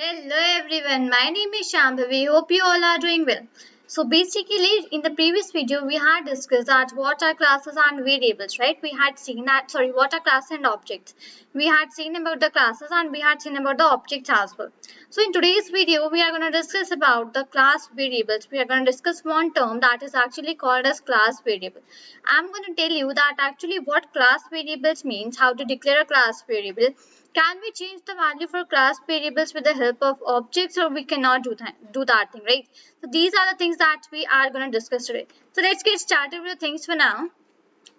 Hello everyone, my name is Shambhavi. Hope you all are doing well. So basically in the previous video we had discussed that what are classes and variables, right? We had seen that, sorry, what are classes and objects. We had seen about the classes and we had seen about the objects as well. So in today's video we are going to discuss about the class variables. We are going to discuss one term that is actually called as class variable. I'm going to tell you that actually what class variables means, how to declare a class variable. Can we change the value for class variables with the help of objects, or we cannot do that thing, right? So these are the things that we are going to discuss today. So let's get started with the things for now.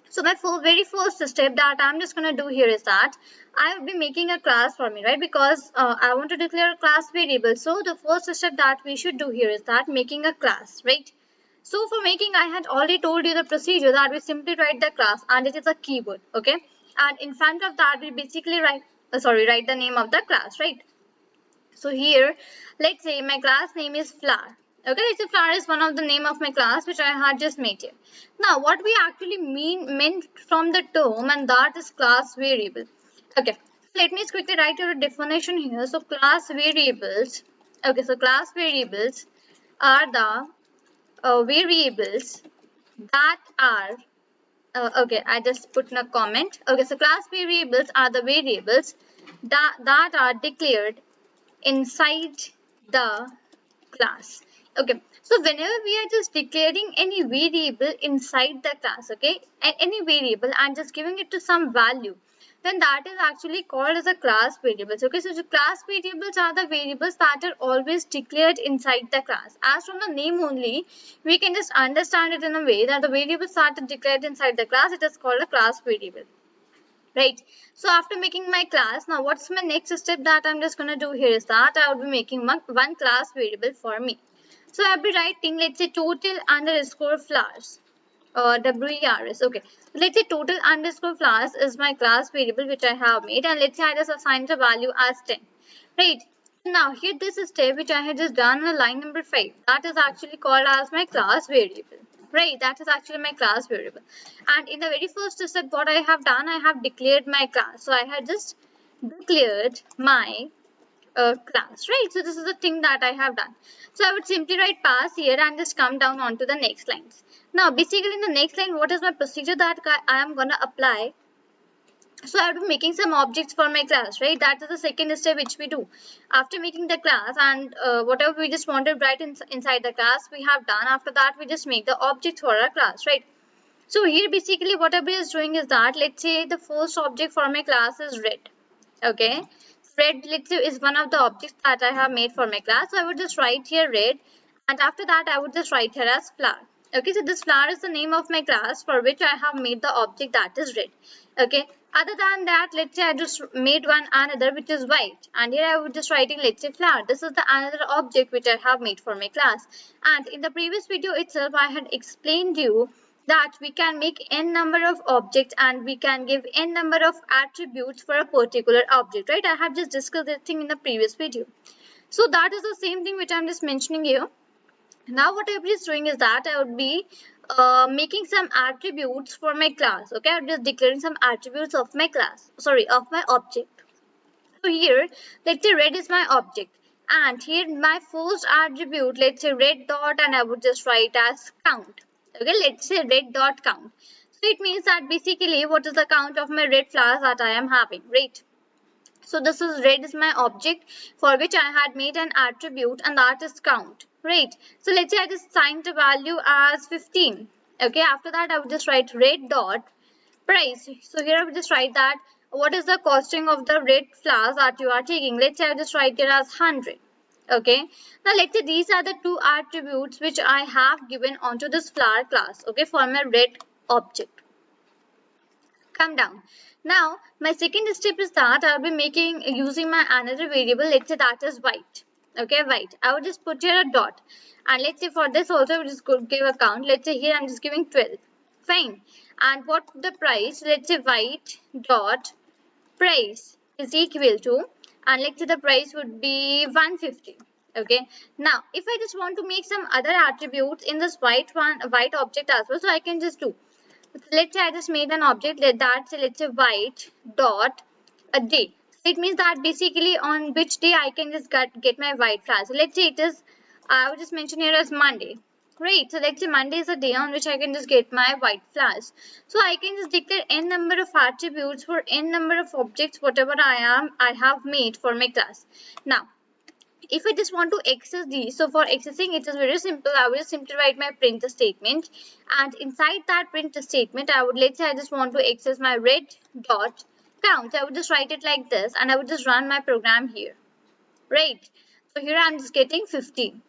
So my very first step that I'm just going to do here is that I will be making a class for me, right? Because I want to declare a class variable. So the first step that we should do here is that making a class, right? So for making, I had already told you the procedure that we simply write the class and it is a keyword, okay? And in front of that, we basically write the name of the class, right? So here, let's say my class name is flower. Okay, let's say flower is one of the name of my class which I had just made here. Now, what we actually meant from the term, and that is class variable. Okay, let me quickly write your definition here. So class variables. Okay, so class variables are the variables that are okay, I just put in a comment. Okay, so class variables are the variables that are declared inside the class. Okay, so whenever we are just declaring any variable inside the class, okay, and any variable and just giving it to some value, then that is actually called as a class variables. Okay, so the class variables are the variables that are always declared inside the class. As from the name only, we can just understand it in a way that the variables that are declared inside the class, it is called a class variable, right? So after making my class, now what's my next step that I'm just going to do here is that I will be making one class variable for me. So I'll be writing, let's say, total underscore flowers, WERS. Okay, so let's say total underscore flowers is my class variable which I have made, and let's say I just assign the value as 10, right? Now here this step which I had just done on line number 5, that is actually called as my class variable, right? That is actually my class variable. And in the very first step what I have done, I have declared my class. So I had just declared my class, right? So this is the thing that I have done. So I would simply write pass here and just come down onto the next lines. Now basically in the next line, what is my procedure that I am gonna apply? So I will be making some objects for my class, right? That is the second step which we do. After making the class and whatever we just want to write inside the class, we have done. After that, we just make the objects for our class, right? So here basically what I is doing is that, let's say the first object for my class is red. Okay, red, let's say, is one of the objects that I have made for my class. So I would just write here red, and after that I would just write here as flower. Okay, so this flower is the name of my class for which I have made the object that is red. Okay, other than that, let's say I just made one another which is white, and here I would just writing, let's say, flower. This is the another object which I have made for my class. And in the previous video itself I had explained you that we can make n number of objects and we can give n number of attributes for a particular object, right? I have just discussed this thing in the previous video. So that is the same thing which I'm just mentioning here. Now what I'll be doing is that I would be making some attributes for my class. Okay, I'm just declaring some attributes of my class, sorry, of my object. So here, let's say red is my object, and here my first attribute, let's say red dot, and I would just write as count. Okay, let's say red dot count. So it means that basically what is the count of my red flowers that I am having, right? So this is red is my object for which I had made an attribute, and that is count, right? So let's say I just assigned the value as 15. Okay, after that I would just write red dot price. So here I would just write that what is the costing of the red flowers that you are taking. Let's say I just write here as 100. Okay, now let's say these are the two attributes which I have given onto this flower class, okay, for my red object. Come down. Now my second step is that I'll be making using my another variable, let's say that is white. Okay, white. I would just put here a dot, and let's say for this also we just give a count. Let's say here I'm just giving 12. Fine. And what the price, let's say white dot price is equal to, and let's say the price would be 150. Okay, now if I just want to make some other attributes in this white object as well, so I can just do, let's say I just made an object like that, so let's say white dot a day. So It means that basically on which day I can just get my white flowers. So let's say it is, I would just mention here as Monday. Right, so let's say Monday is a day on which I can just get my white flowers. So I can just declare n number of attributes for n number of objects, whatever I have made for my class. Now, if I just want to access these, so for accessing it is very simple. I will just simply write my print statement, and inside that print statement, I would, let's say I just want to access my red dot count. I would just write it like this, and I would just run my program here. Right. So here I'm just getting 15.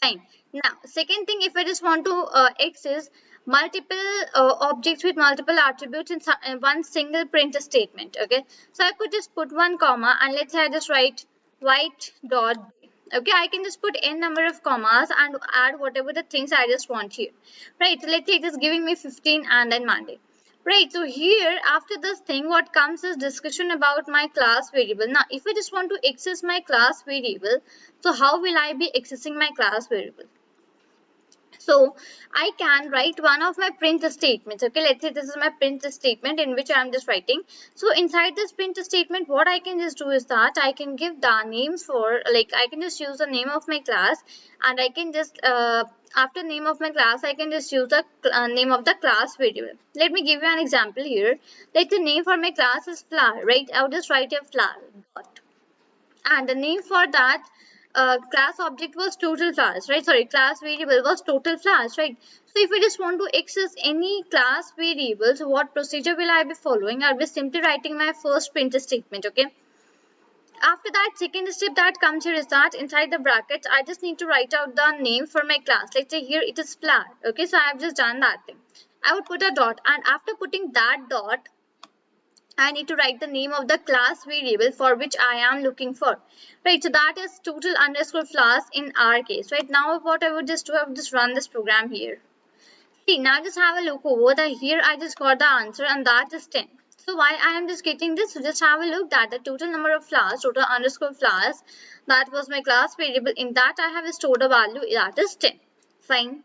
Fine. Now, second thing, if I just want to access multiple objects with multiple attributes in one single print statement, okay? So I could just put one comma, and let's say I just write white dot day. Okay, I can just put n number of commas and add whatever the things I just want here. Right, so let's say it is giving me 15 and then Monday. Right, so here after this thing, what comes is discussion about my class variable. Now, if I just want to access my class variable, so how will I be accessing my class variable? So I can write one of my print statements. Okay, let's say this is my print statement in which I'm just writing. So inside this print statement, what I can just do is that I can give the names for, like, I can just use the name of my class, and I can just after name of my class, I can just use the name of the class variable. Let me give you an example here. Let's say name for my class is flower, right? I'll just write a flower dot, and the name for that class object was total flowers, right? Sorry, class variable was total flowers, right? So if I just want to access any class variable, so what procedure will I be following? I'll be simply writing my first print statement, okay? After that, second step that comes here is that inside the brackets, I just need to write out the name for my class. Let's say here it is flower, okay? So I have just done that thing. I would put a dot, and after putting that dot, I need to write the name of the class variable for which I am looking for. Right, so that is total underscore flowers in our case. Right, now what I would just do, I would just run this program here. See, now just have a look over the here. I just got the answer, and that is 10. So why I am just getting this? So just have a look that the total number of flowers, total underscore flowers, that was my class variable. In that I have stored a value, that is 10. Fine.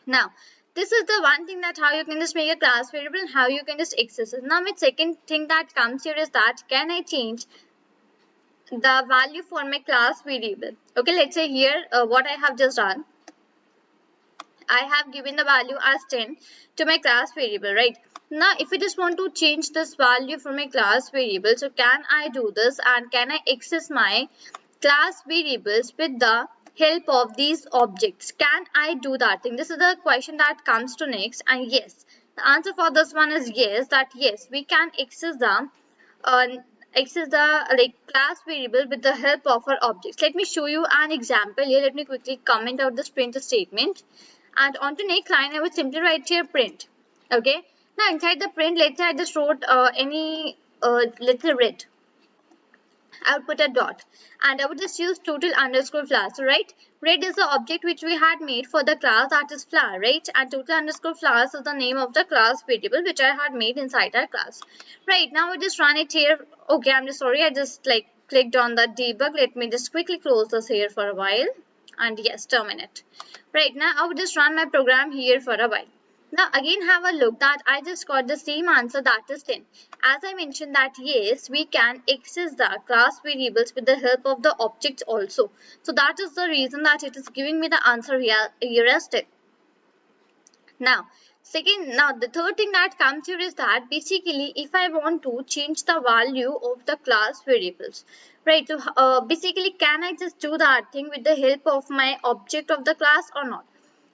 Now, this is the one thing that how you can just make a class variable and how you can just access it. Now, my second thing that comes here is that can I change the value for my class variable? Okay, let's say here what I have just done. I have given the value as 10 to my class variable, right? Now, if I just want to change this value for my class variable, so can I do this, and can I access my class variables with the help of these objects? Can I do that thing? This is the question that comes to next, and yes, the answer for this one is yes, that yes, we can uh, access the like class variable with the help of our objects. Let me show you an example here. Let me quickly comment out this print statement, and on to next line I would simply write here print. Okay, now inside the print, let's say I just wrote any let's say red. I would put a dot, and I would just use total underscore flowers. So, right, red is the object which we had made for the class, that is flower, right? And total underscore flowers is the name of the class variable which I had made inside our class. Right, now I just run it here. Okay, I'm just sorry, I just like clicked on the debug. Let me just quickly close this here for a while, and yes, terminate. Right, now I would just run my program here for a while. Now again have a look that I just got the same answer, that is 10. As I mentioned that yes, we can access the class variables with the help of the objects also. So that is the reason that it is giving me the answer here as 10. Now the third thing that comes here is that basically if I want to change the value of the class variables, right? So basically can I just do that thing with the help of my object of the class or not?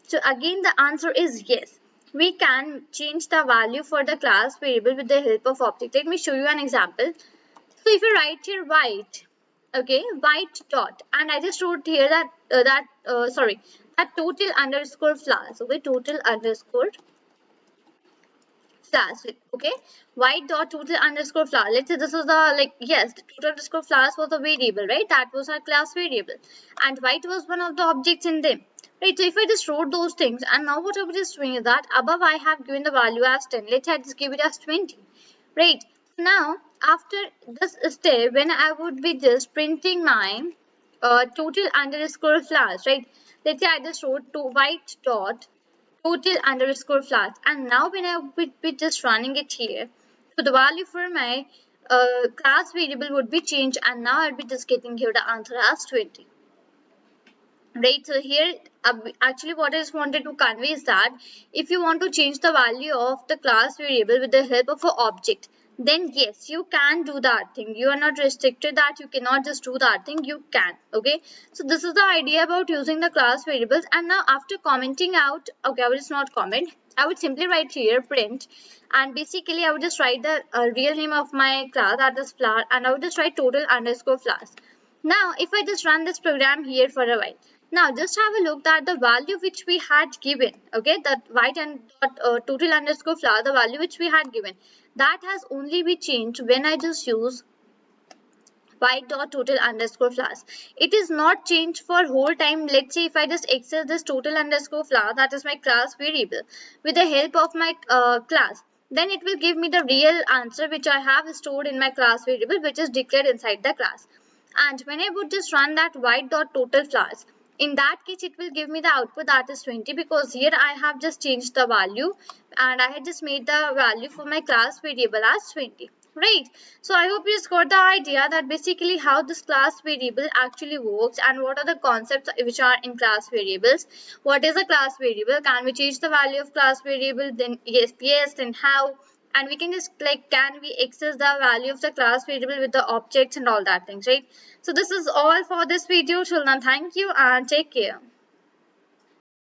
So again the answer is yes. We can change the value for the class variable with the help of object. Let me show you an example. So if you write here white, okay, white dot, and I just wrote here that that total underscore flowers, okay, total underscore flowers, okay, white dot total underscore flower. Let's say this is the like yes, the total underscore flowers was a variable, right? That was our class variable, and white was one of the objects in them. Right, so if I just wrote those things, and now what I'm just doing is that above I have given the value as 10. Let's say I just give it as 20. Right, now after this step, when I would be just printing my total underscore flowers, right? Let's say I just wrote to white dot total underscore flowers, and now when I would be just running it here, so the value for my class variable would be changed, and now I'll be just getting here the answer as 20. Right, so here actually what I just wanted to convey is that if you want to change the value of the class variable with the help of an object, then yes, you can do that thing. You are not restricted that you cannot just do that thing, you can. Okay, so this is the idea about using the class variables. And now after commenting out, okay, I will just not comment, I would simply write here print, and basically I would just write the real name of my class, that is flower, and I would just write total underscore flowers. Now if I just run this program here for a while, now just have a look that the value which we had given, okay, that white and dot total underscore flower, the value which we had given, that has only been changed when I just use white dot total underscore flowers. It is not changed for whole time. Let's say if I just access this total underscore flower, that is my class variable, with the help of my class, then it will give me the real answer which I have stored in my class variable, which is declared inside the class. And when I would just run that white dot total flowers, in that case it will give me the output, that is 20, because here I have just changed the value and I had just made the value for my class variable as 20. Right, so I hope you just got the idea that basically how this class variable actually works and what are the concepts which are in class variables. What is a class variable? Can we change the value of class variable? Then yes, then how? And we can just like, can we access the value of the class variable with the objects and all that things, right? So this is all for this video. Till then, thank you and take care.